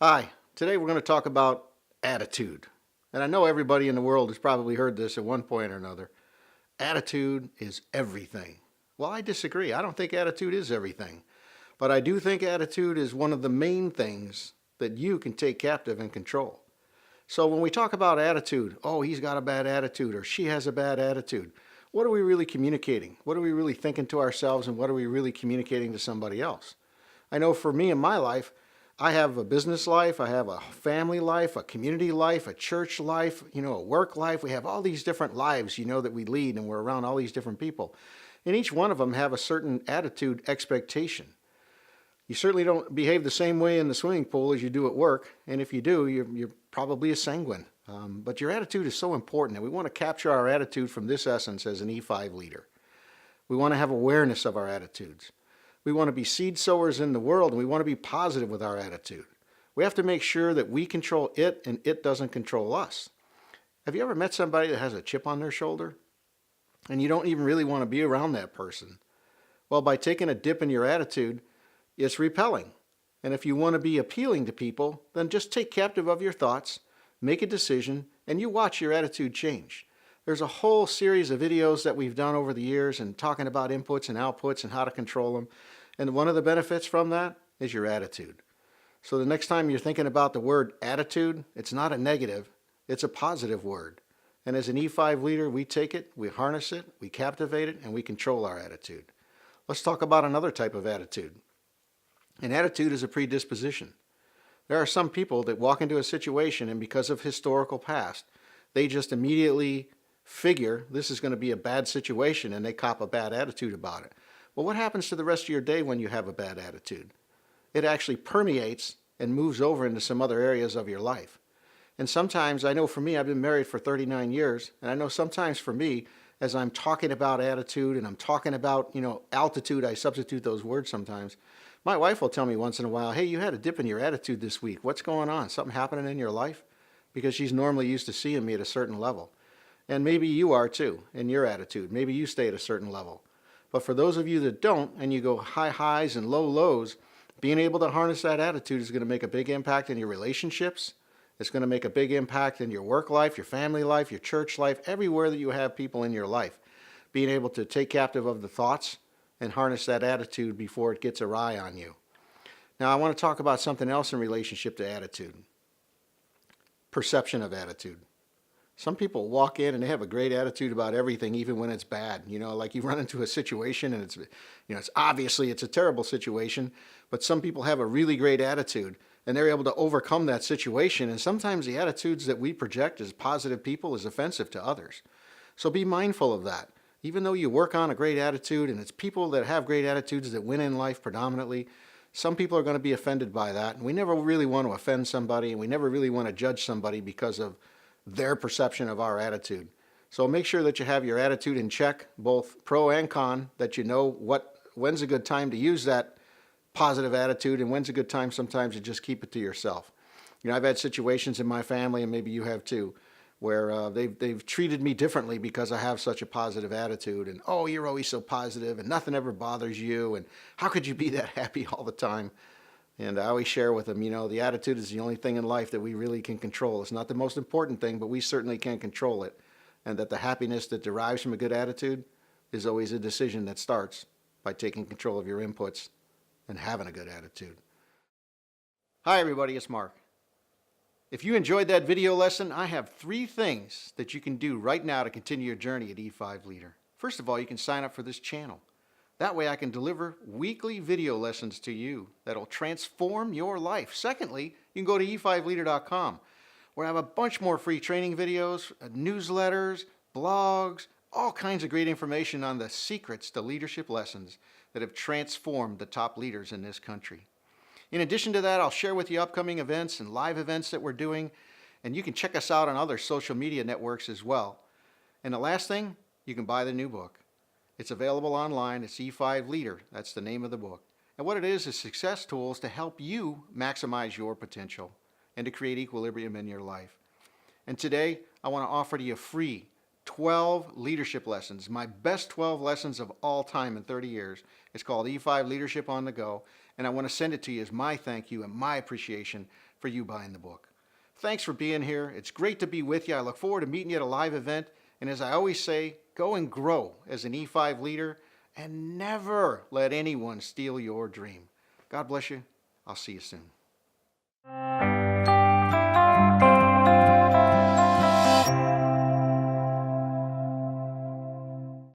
Hi, today we're going to talk about attitude. And I know everybody in the world has probably heard this at one point or another. Attitude is everything. Well, I disagree. I don't think attitude is everything. But I do think attitude is one of the main things that you can take captive and control. So when we talk about attitude, oh, he's got a bad attitude or she has a bad attitude, what are we really communicating? What are we really thinking to ourselves and what are we really communicating to somebody else? I know for me in my life, I have a business life, I have a family life, a community life, a church life, a work life. We have all these different lives, that we lead and we're around all these different people. And each one of them have a certain attitude expectation. You certainly don't behave the same way in the swimming pool as you do at work. And if you do, you're probably a sanguine. But your attitude is so important and we want to capture our attitude from this essence as an E5 leader. We want to have awareness of our attitudes. We want to be seed sowers in the world and we want to be positive with our attitude. We have to make sure that we control it and it doesn't control us. Have you ever met somebody that has a chip on their shoulder and you don't even really want to be around that person? Well, by taking a dip in your attitude, it's repelling. And if you want to be appealing to people, then just take captive of your thoughts, make a decision, and you watch your attitude change. There's a whole series of videos that we've done over the years and talking about inputs and outputs and how to control them. And one of the benefits from that is your attitude. So the next time you're thinking about the word attitude, it's not a negative, it's a positive word. And as an E5 leader, we take it, we harness it, we captivate it, and we control our attitude. Let's talk about another type of attitude. An attitude is a predisposition. There are some people that walk into a situation and because of historical past, they just immediately figure this is going to be a bad situation and they cop a bad attitude about it. Well, what happens to the rest of your day when you have a bad attitude? It actually permeates and moves over into some other areas of your life. And sometimes, I know for me, I've been married for 39 years, and I know sometimes for me, as I'm talking about attitude and I'm talking about, altitude, I substitute those words sometimes. My wife will tell me once in a while, hey, you had a dip in your attitude this week. What's going on? Something happening in your life? Because she's normally used to seeing me at a certain level. And maybe you are too, in your attitude. Maybe you stay at a certain level. But for those of you that don't, and you go high highs and low lows, being able to harness that attitude is going to make a big impact in your relationships. It's going to make a big impact in your work life, your family life, your church life, everywhere that you have people in your life. Being able to take captive of the thoughts and harness that attitude before it gets awry on you. Now I want to talk about something else in relationship to attitude. Perception of attitude. Some people walk in and they have a great attitude about everything, even when it's bad. Like you run into a situation and it's obviously it's a terrible situation, but some people have a really great attitude and they're able to overcome that situation. And sometimes the attitudes that we project as positive people is offensive to others. So be mindful of that. Even though you work on a great attitude and it's people that have great attitudes that win in life predominantly, some people are going to be offended by that. And we never really want to offend somebody and we never really want to judge somebody because of their perception of our attitude. So make sure that you have your attitude in check, both pro and con, that you know when's a good time to use that positive attitude and when's a good time sometimes to just keep it to yourself. I've had situations in my family, and maybe you have too, where they've treated me differently because I have such a positive attitude, and oh, you're always so positive and nothing ever bothers you, and how could you be that happy all the time? And I always share with them, the attitude is the only thing in life that we really can control. It's not the most important thing, but we certainly can control it. And that the happiness that derives from a good attitude is always a decision that starts by taking control of your inputs and having a good attitude. Hi everybody, it's Mark. If you enjoyed that video lesson, I have 3 things that you can do right now to continue your journey at E5 Leader. First of all, you can sign up for this channel. That way I can deliver weekly video lessons to you that'll transform your life. Secondly, you can go to e5leader.com where I have a bunch more free training videos, newsletters, blogs, all kinds of great information on the secrets to leadership lessons that have transformed the top leaders in this country. In addition to that, I'll share with you upcoming events and live events that we're doing, and you can check us out on other social media networks as well. And the last thing, you can buy the new book. It's available online. It's E5 Leader. That's the name of the book. And what it is success tools to help you maximize your potential and to create equilibrium in your life. And today, I want to offer to you free 12 leadership lessons, my best 12 lessons of all time in 30 years. It's called E5 Leadership on the Go, and I want to send it to you as my thank you and my appreciation for you buying the book. Thanks for being here. It's great to be with you. I look forward to meeting you at a live event. And as I always say, go and grow as an E5 leader and never let anyone steal your dream. God bless you. I'll see you soon.